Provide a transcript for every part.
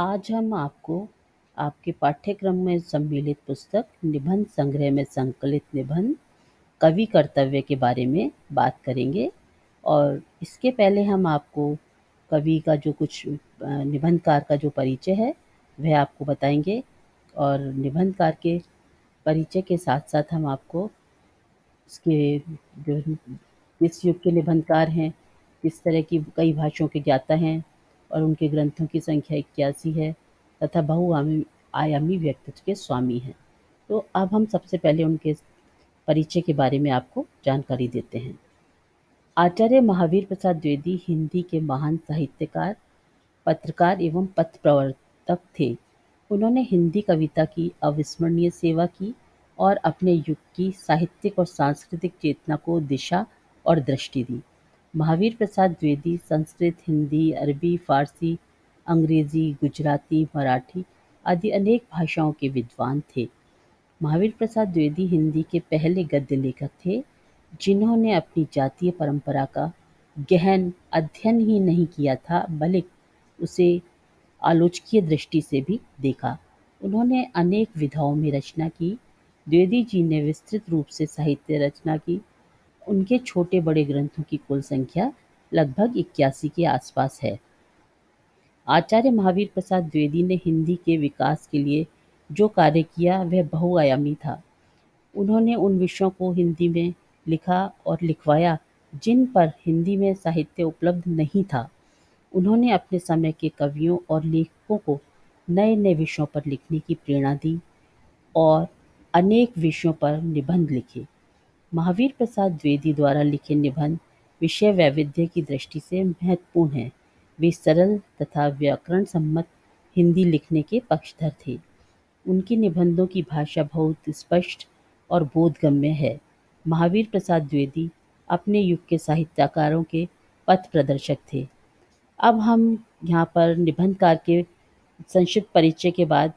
आज हम आपको आपके पाठ्यक्रम में सम्मिलित पुस्तक निबंध संग्रह में संकलित निबंध कवि कर्तव्य के बारे में बात करेंगे। और इसके पहले हम आपको कवि का जो कुछ निबंधकार का जो परिचय है वह आपको बताएंगे। और निबंधकार के परिचय के साथ साथ हम आपको इसके जो किस युग के निबंधकार हैं, किस तरह की कई भाषाओं के ज्ञाता हैं और उनके ग्रंथों की संख्या 81 है तथा बहुआयामी आयामी व्यक्तित्व के स्वामी हैं। तो अब हम सबसे पहले उनके परिचय के बारे में आपको जानकारी देते हैं। आचार्य महावीर प्रसाद द्विवेदी हिंदी के महान साहित्यकार, पत्रकार एवं पथ प्रवर्तक थे। उन्होंने हिंदी कविता की अविस्मरणीय सेवा की और अपने युग की साहित्यिक और सांस्कृतिक चेतना को दिशा और दृष्टि दी। महावीर प्रसाद द्विवेदी संस्कृत, हिंदी, अरबी, फारसी, अंग्रेजी, गुजराती, मराठी आदि अनेक भाषाओं के विद्वान थे। महावीर प्रसाद द्विवेदी हिंदी के पहले गद्य लेखक थे जिन्होंने अपनी जातीय परंपरा का गहन अध्ययन ही नहीं किया था बल्कि उसे आलोचकीय दृष्टि से भी देखा। उन्होंने अनेक विधाओं में रचना की। द्विवेदी जी ने विस्तृत रूप से साहित्य रचना की। उनके छोटे बड़े ग्रंथों की कुल संख्या लगभग 81 के आसपास है। आचार्य महावीर प्रसाद द्विवेदी ने हिंदी के विकास के लिए जो कार्य किया वह बहुआयामी था। उन्होंने उन विषयों को हिंदी में लिखा और लिखवाया जिन पर हिंदी में साहित्य उपलब्ध नहीं था। उन्होंने अपने समय के कवियों और लेखकों को नए-नए विषयों पर लिखने की प्रेरणा दी और अनेक विषयों पर निबंध लिखे। महावीर प्रसाद द्विवेदी द्वारा लिखे निबंध विषय वैविध्य की दृष्टि से महत्वपूर्ण हैं। वे सरल तथा व्याकरण सम्मत हिंदी लिखने के पक्षधर थे। उनके निबंधों की भाषा बहुत स्पष्ट और बोधगम्य है। महावीर प्रसाद द्विवेदी अपने युग के साहित्यकारों के पथ प्रदर्शक थे। अब हम यहाँ पर निबंधकार के संक्षिप्त परिचय के बाद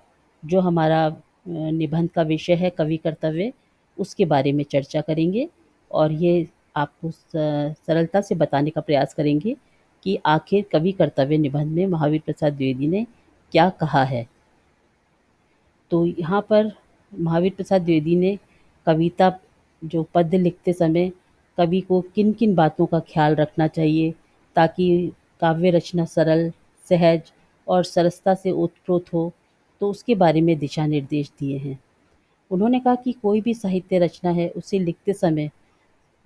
जो हमारा निबंध का विषय है कवि कर्तव्य, उसके बारे में चर्चा करेंगे और ये आपको सरलता से बताने का प्रयास करेंगे कि आखिर कवि कर्तव्य निबंध में महावीर प्रसाद द्विवेदी ने क्या कहा है। तो यहाँ पर महावीर प्रसाद द्विवेदी ने कविता जो पद्य लिखते समय कवि को किन-किन बातों का ख्याल रखना चाहिए ताकि काव्य रचना सरल, सहज और सरसता से ओतप्रोत हो, तो उसके बारे में दिशा निर्देश दिए हैं। उन्होंने कहा कि कोई भी साहित्य रचना है, उसे लिखते समय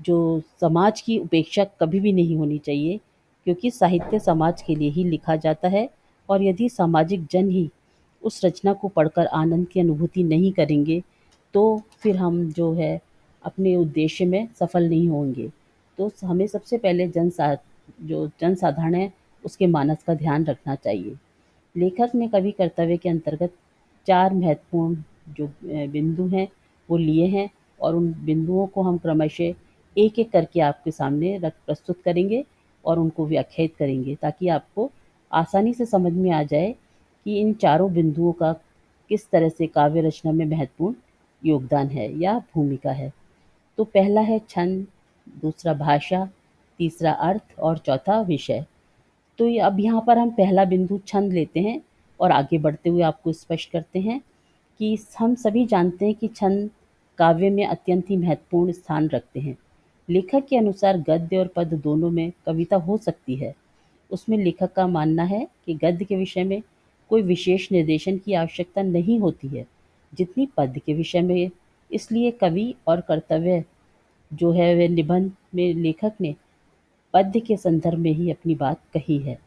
जो समाज की उपेक्षा कभी भी नहीं होनी चाहिए, क्योंकि साहित्य समाज के लिए ही लिखा जाता है और यदि सामाजिक जन ही उस रचना को पढ़कर आनंद की अनुभूति नहीं करेंगे, तो फिर हम जो है अपने उद्देश्य में सफल नहीं होंगे। तो हमें सबसे पहले जो जनसाधारण है उसके मानस का ध्यान रखना चाहिए। लेखक ने कवि कर्तव्य के अंतर्गत 4 महत्वपूर्ण जो बिंदु हैं वो लिए हैं और उन बिंदुओं को हम क्रमशः एक-एक करके आपके सामने रख प्रस्तुत करेंगे और उनको व्याख्यायित करेंगे ताकि आपको आसानी से समझ में आ जाए कि इन चारों बिंदुओं का किस तरह से काव्य रचना में महत्वपूर्ण योगदान है या भूमिका है। तो पहला है छंद, दूसरा भाषा, तीसरा अर्थ और चौथा विषय। तो ये अब यहाँ पर हम पहला बिंदु छंद लेते हैं और आगे बढ़ते हुए आपको स्पष्ट करते हैं कि हम सभी जानते हैं कि छंद काव्य में अत्यंत ही महत्वपूर्ण स्थान रखते हैं। लेखक के अनुसार गद्य और पद्य दोनों में कविता हो सकती है। उसमें लेखक का मानना है कि गद्य के विषय में कोई विशेष निर्देशन की आवश्यकता नहीं होती है, जितनी पद्य के विषय में। इसलिए कवि और कर्तव्य जो है वह निबंध में लेखक ने पद्य के संदर्भ में ही अपनी बात कही है।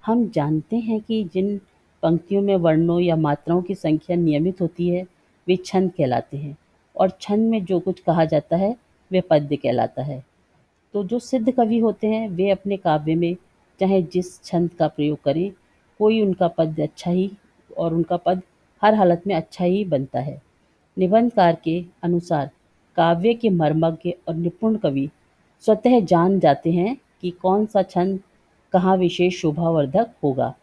हम जानते हैं कि जिन पंक्तियों में वर्णों या मात्राओं की संख्या नियमित होती है, वे छंद कहलाते हैं और छंद में जो कुछ कहा जाता है, वह पद्य कहलाता है। तो जो सिद्ध कवि होते हैं, वे अपने काव्य में चाहे जिस छंद का प्रयोग करें, कोई उनका पद्य अच्छा ही और उनका पद हर हालत में अच्छा ही बनता है। निबंधकार के अनुसार काव्य के मर्मज्ञ और निपुण कवि स्वतः जान जाते हैं कि कौन सा छंद कहाँ विशेष शोभावर्धक होगा।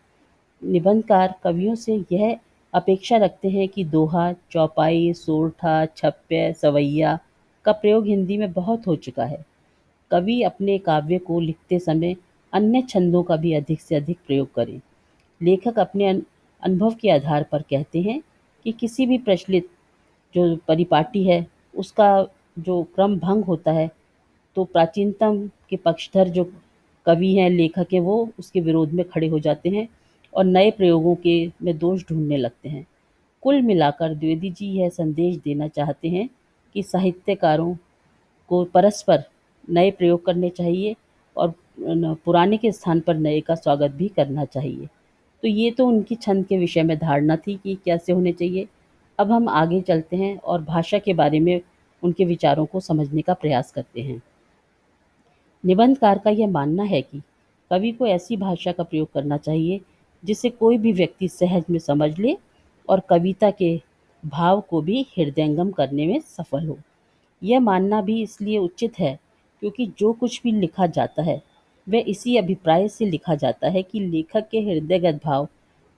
निबंधकार कवियों से यह अपेक्षा रखते हैं कि दोहा, चौपाई, सोरठा, छप्य, सवैया का प्रयोग हिंदी में बहुत हो चुका है। कवि अपने काव्य को लिखते समय अन्य छंदों का भी अधिक से अधिक प्रयोग करें। लेखक अपने अनुभव के आधार पर कहते हैं कि किसी भी प्रचलित जो परिपाटी है, उसका जो क्रम भंग होता है, तो प्राचीनतम के पक्षधर जो कवि हैं, लेखक हैं, वो उसके विरोध में खड़े हो जाते हैं और नए प्रयोगों के में दोष ढूँढने लगते हैं। कुल मिलाकर द्विवेदी जी यह संदेश देना चाहते हैं कि साहित्यकारों को परस्पर नए प्रयोग करने चाहिए और पुराने के स्थान पर नए का स्वागत भी करना चाहिए। तो ये तो उनकी छंद के विषय में धारणा थी कि कैसे होने चाहिए। अब हम आगे चलते हैं और भाषा के बारे में उनके विचारों को समझने का प्रयास करते हैं। निबंधकार का यह मानना है कि कवि को ऐसी भाषा का प्रयोग करना चाहिए जिसे कोई भी व्यक्ति सहज में समझ ले और कविता के भाव को भी हृदयंगम करने में सफल हो। यह मानना भी इसलिए उचित है क्योंकि जो कुछ भी लिखा जाता है वह इसी अभिप्राय से लिखा जाता है कि लेखक के हृदयगत भाव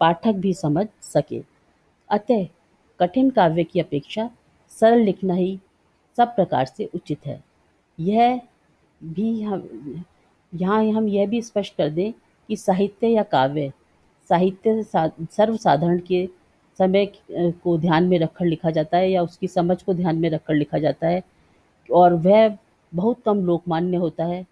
पाठक भी समझ सके। अतः कठिन काव्य की अपेक्षा सरल लिखना ही सब प्रकार से उचित है। यह भी हम यहाँ हम यह भी स्पष्ट कर दें कि साहित्य या काव्य सर्वसाधारण के समय को ध्यान में रखकर लिखा जाता है या उसकी समझ को ध्यान में रखकर लिखा जाता है और वह बहुत कम लोकमान्य होता है।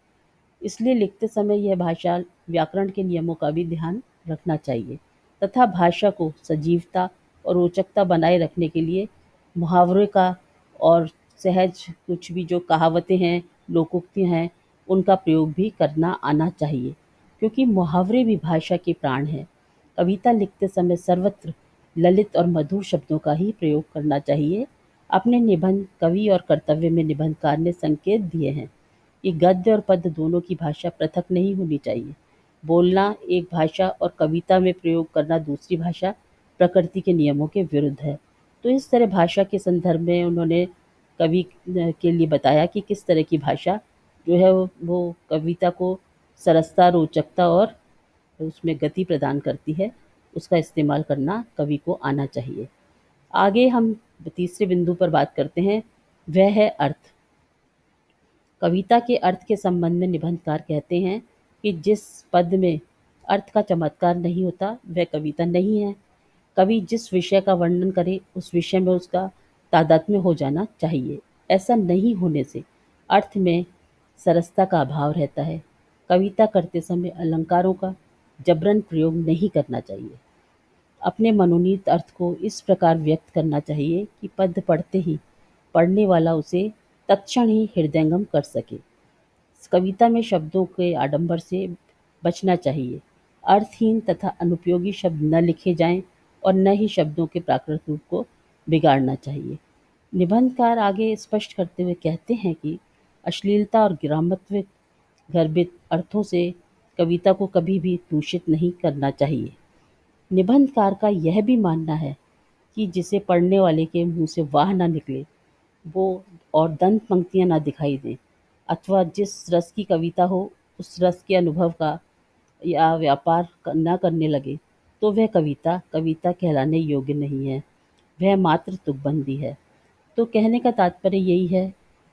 इसलिए लिखते समय यह भाषा व्याकरण के नियमों का भी ध्यान रखना चाहिए तथा भाषा को सजीवता और रोचकता बनाए रखने के लिए मुहावरे का और सहज कुछ भी जो कहावतें हैं, लोकोक्तियाँ हैं, उनका प्रयोग भी करना आना चाहिए क्योंकि मुहावरे भी भाषा के प्राण हैं। कविता लिखते समय सर्वत्र ललित और मधुर शब्दों का ही प्रयोग करना चाहिए। अपने निबंध कवि और कर्तव्य में निबंधकार ने संकेत दिए हैं कि गद्य और पद्य दोनों की भाषा पृथक नहीं होनी चाहिए। बोलना एक भाषा और कविता में प्रयोग करना दूसरी भाषा प्रकृति के नियमों के विरुद्ध है। तो इस तरह भाषा के संदर्भ में उन्होंने कवि के लिए बताया कि किस तरह की भाषा जो है वो कविता को सरसता, रोचकता और उसमें गति प्रदान करती है, उसका इस्तेमाल करना कवि को आना चाहिए। आगे हम तीसरे बिंदु पर बात करते हैं, वह है अर्थ। कविता के अर्थ के संबंध में निबंधकार कहते हैं कि जिस पद में अर्थ का चमत्कार नहीं होता वह कविता नहीं है। कवि जिस विषय का वर्णन करे उस विषय में उसका तादात्म्य हो जाना चाहिए। ऐसा नहीं होने से अर्थ में सरसता का अभाव रहता है। कविता करते समय अलंकारों का जबरन प्रयोग नहीं करना चाहिए। अपने मनोनीत अर्थ को इस प्रकार व्यक्त करना चाहिए कि पद्य पढ़ते ही पढ़ने वाला उसे तत्क्षण ही हृदयंगम कर सके। कविता में शब्दों के आडंबर से बचना चाहिए। अर्थहीन तथा अनुपयोगी शब्द न लिखे जाएं और न ही शब्दों के प्राकृत रूप को बिगाड़ना चाहिए। निबंधकार आगे स्पष्ट करते हुए कहते हैं कि अश्लीलता और गिरामत्व गर्भित अर्थों से कविता को कभी भी दूषित नहीं करना चाहिए। निबंधकार का यह भी मानना है कि जिसे पढ़ने वाले के मुंह से वाह ना निकले वो और दंत पंक्तियां ना दिखाई दें अथवा जिस रस की कविता हो उस रस के अनुभव का या व्यापार न करने लगे तो वह कविता कविता कहलाने योग्य नहीं है, वह मात्र तुकबंदी है। तो कहने का तात्पर्य यही है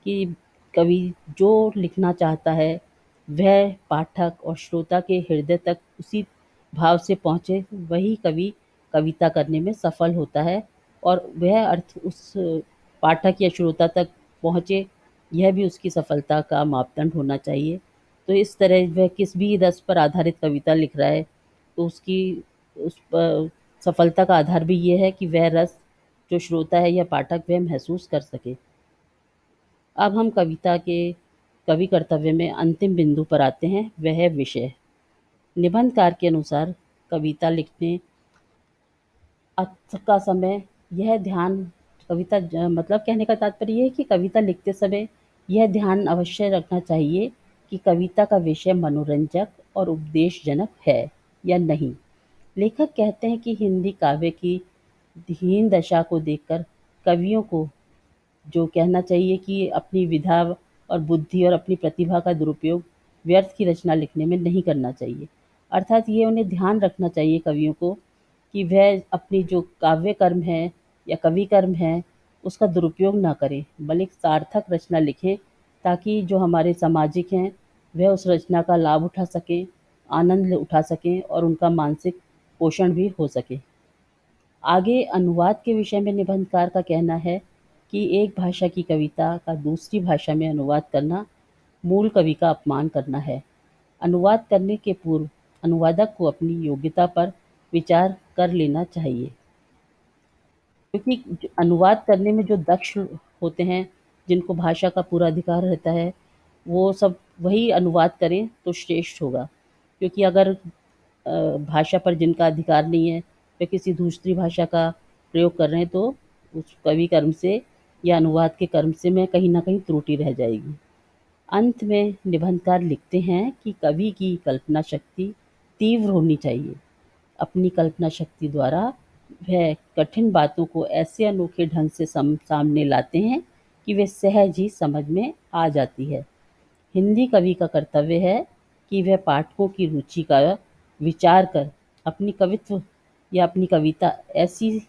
कि कवि जो लिखना चाहता है वह पाठक और श्रोता के हृदय तक उसी भाव से पहुँचे, वही कवि कविता करने में सफल होता है और वह अर्थ उस पाठक या श्रोता तक पहुँचे, यह भी उसकी सफलता का मापदंड होना चाहिए। तो इस तरह वह किस भी रस पर आधारित कविता लिख रहा है तो उसकी उस पर सफलता का आधार भी ये है कि वह रस जो श्रोता है या पाठक वह महसूस कर सके। अब हम कविता के कवि कर्तव्य में अंतिम बिंदु पर आते हैं, वह है विषय। निबंधकार के अनुसार कविता लिखने का समय यह ध्यान मतलब कहने का तात्पर्य ये है कि कविता लिखते समय यह ध्यान अवश्य रखना चाहिए कि कविता का विषय मनोरंजक और उपदेशजनक है या नहीं। लेखक कहते हैं कि हिंदी काव्य की हीन दशा को देखकर कवियों को जो कहना चाहिए कि अपनी विधा और बुद्धि और अपनी प्रतिभा का दुरुपयोग व्यर्थ की रचना लिखने में नहीं करना चाहिए। अर्थात ये उन्हें ध्यान रखना चाहिए कवियों को कि वह अपनी जो काव्य कर्म है या कवि कर्म है उसका दुरुपयोग ना करें, बल्कि सार्थक रचना लिखें ताकि जो हमारे सामाजिक हैं वह उस रचना का लाभ उठा सकें, आनंद उठा सकें और उनका मानसिक पोषण भी हो सके। आगे अनुवाद के विषय में निबंधकार का कहना है कि एक भाषा की कविता का दूसरी भाषा में अनुवाद करना मूल कवि का अपमान करना है। अनुवाद करने के पूर्व अनुवादक को अपनी योग्यता पर विचार कर लेना चाहिए, क्योंकि अनुवाद करने में जो दक्ष होते हैं, जिनको भाषा का पूरा अधिकार रहता है, वो सब वही अनुवाद करें तो श्रेष्ठ होगा। क्योंकि अगर भाषा पर जिनका अधिकार नहीं है, वे किसी दूसरी भाषा का प्रयोग कर रहे हैं, तो उस कवि कर्म से या अनुवाद के कर्म से में कहीं न कहीं त्रुटि रह जाएगी। अंत में निबंधकार लिखते हैं कि कवि की कल्पना शक्ति तीव्र होनी चाहिए। अपनी कल्पना शक्ति द्वारा वह कठिन बातों को ऐसे अनोखे ढंग से सामने लाते हैं कि वे सहज ही समझ में आ जाती है। हिंदी कवि का कर्तव्य है कि वह पाठकों की रुचि का विचार कर अपनी कवित्व या अपनी कविता ऐसी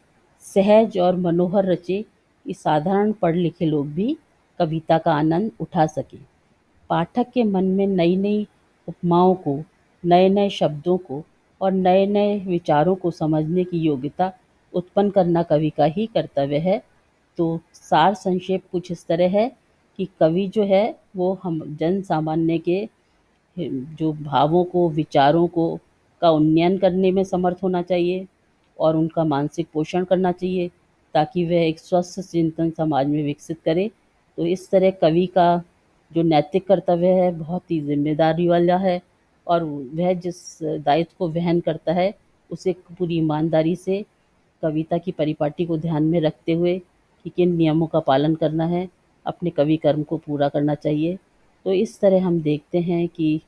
सहज और मनोहर रचे कि साधारण पढ़ लिखे लोग भी कविता का आनंद उठा सकें। पाठक के मन में नई-नई उपमाओं को, नए-नए शब्दों को और नए-नए विचारों को समझने की योग्यता उत्पन्न करना कवि का ही कर्तव्य है। तो सार संक्षेप कुछ इस तरह है कि कवि जो है वो हम जन सामान्य के जो भावों को, विचारों को का उन्नयन करने में समर्थ होना चाहिए और उनका मानसिक पोषण करना चाहिए, ताकि वह एक स्वस्थ चिंतन समाज में विकसित करे। तो इस तरह कवि का जो नैतिक कर्तव्य है बहुत ही ज़िम्मेदारी वाला है, और वह जिस दायित्व को वहन करता है उसे पूरी ईमानदारी से कविता की परिपाटी को ध्यान में रखते हुए कि किन नियमों का पालन करना है, अपने कवि कर्म को पूरा करना चाहिए। तो इस तरह हम देखते हैं कि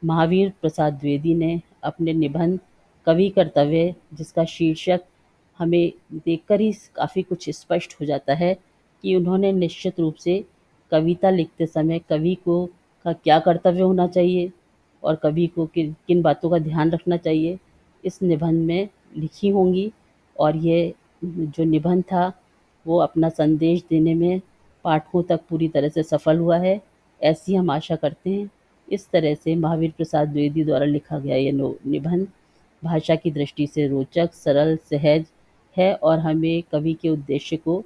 महावीर प्रसाद द्विवेदी ने अपने निबंध कवि कर्तव्य, जिसका शीर्षक हमें देखकर ही काफ़ी कुछ स्पष्ट हो जाता है कि उन्होंने निश्चित रूप से कविता लिखते समय कवि को का क्या कर्तव्य होना चाहिए और कवि को किन किन बातों का ध्यान रखना चाहिए, इस निबंध में लिखी होंगी। और ये जो निबंध था वो अपना संदेश देने में पाठकों तक पूरी तरह से सफल हुआ है, ऐसी हम आशा करते हैं। इस तरह से महावीर प्रसाद द्विवेदी द्वारा लिखा गया ये निबंध भाषा की दृष्टि से रोचक, सरल, सहज है और हमें कवि के उद्देश्य को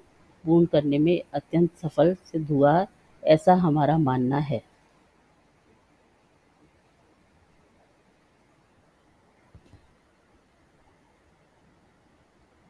पूर्ण करने में अत्यंत सफल सिद्ध हुआ, ऐसा हमारा मानना है।